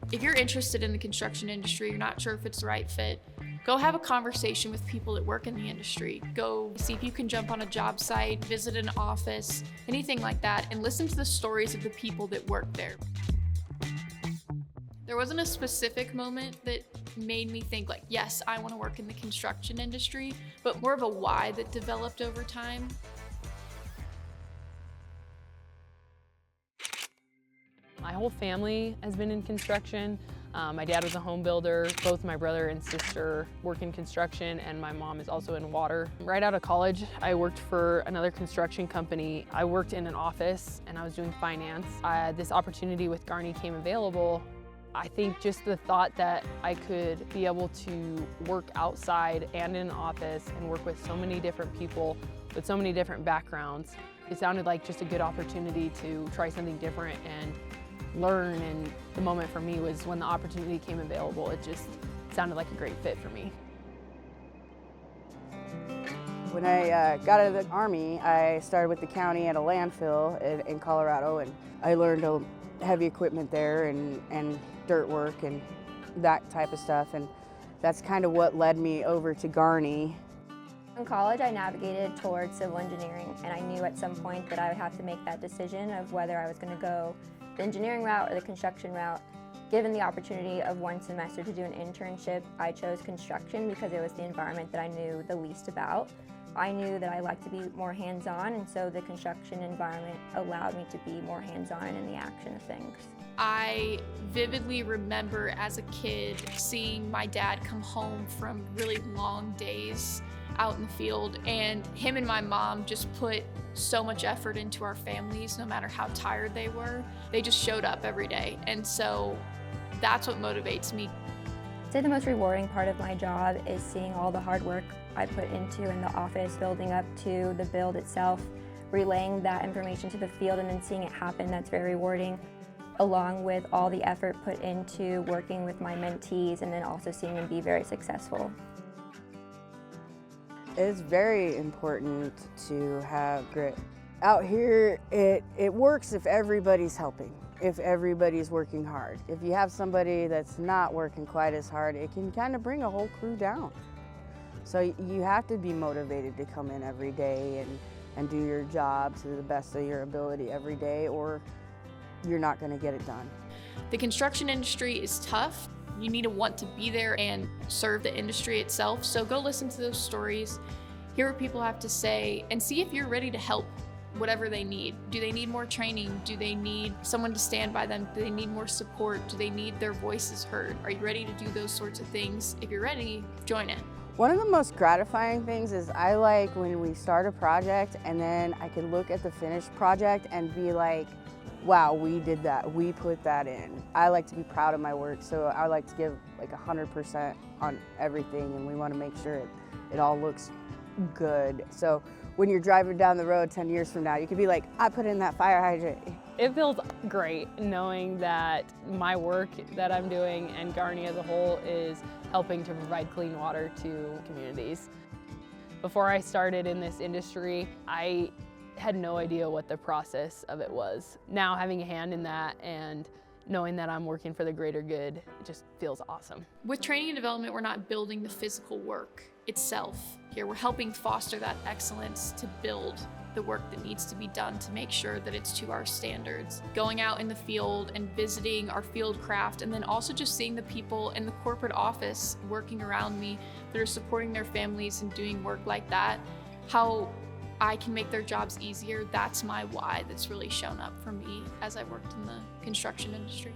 If you're interested in the construction industry, you're not sure if it's the right fit, go have a conversation with people that work in the industry. Go see if you can jump on a job site, visit an office, anything like that, and listen to the stories of the people that work there. There wasn't a specific moment that made me think like, yes, I want to work in the construction industry, but more of a why that developed over time. My whole family has been in construction. My dad was a home builder. Both my brother and sister work in construction, and my mom is also in water. Right out of college, I worked for another construction company. I worked in an office and I was doing finance. This opportunity with Garney came available. I think just the thought that I could be able to work outside and in an office and work with so many different people with so many different backgrounds, it sounded like just a good opportunity to try something different and learn, and the moment for me was when the opportunity came available. It just sounded like a great fit for me. When I got out of the Army, I started with the county at a landfill in Colorado, and I learned heavy equipment there and dirt work and that type of stuff, and that's kind of what led me over to Garney. In college, I navigated towards civil engineering, and I knew at some point that I would have to make that decision of whether I was going to go the engineering route or the construction route. Given the opportunity of one semester to do an internship, I chose construction because it was the environment that I knew the least about. I knew that I liked to be more hands-on, and so the construction environment allowed me to be more hands-on in the action of things. I vividly remember as a kid seeing my dad come home from really long days out in the field, and him and my mom just put so much effort into our families, no matter how tired they were. They just showed up every day, and so that's what motivates me. I'd say the most rewarding part of my job is seeing all the hard work I put into in the office, building up to the build itself, relaying that information to the field, and then seeing it happen. That's very rewarding, along with all the effort put into working with my mentees and then also seeing them be very successful. It's very important to have grit. Out here, it works if everybody's helping, if everybody's working hard. If you have somebody that's not working quite as hard, it can kind of bring a whole crew down. So you have to be motivated to come in every day and do your job to the best of your ability every day, or you're not going to get it done. The construction industry is tough. You need to want to be there and serve the industry itself. So go listen to those stories, hear what people have to say, and see if you're ready to help whatever they need. Do they need more training? Do they need someone to stand by them? Do they need more support? Do they need their voices heard? Are you ready to do those sorts of things? If you're ready, join it. One of the most gratifying things is I like when we start a project and then I can look at the finished project and be like, wow, we did that, we put that in. I like to be proud of my work, so I like to give like 100% on everything, and we want to make sure it all looks good. So when you're driving down the road 10 years from now, you could be like, I put in that fire hydrant. It feels great knowing that my work that I'm doing and Garney as a whole is helping to provide clean water to communities. Before I started in this industry, I had no idea what the process of it was. Now having a hand in that and knowing that I'm working for the greater good, it just feels awesome. With training and development, we're not building the physical work itself. Here, we're helping foster that excellence to build the work that needs to be done to make sure that it's to our standards. Going out in the field and visiting our field craft, and then also just seeing the people in the corporate office working around me that are supporting their families and doing work like that, how I can make their jobs easier. That's my why that's really shown up for me as I worked in the construction industry.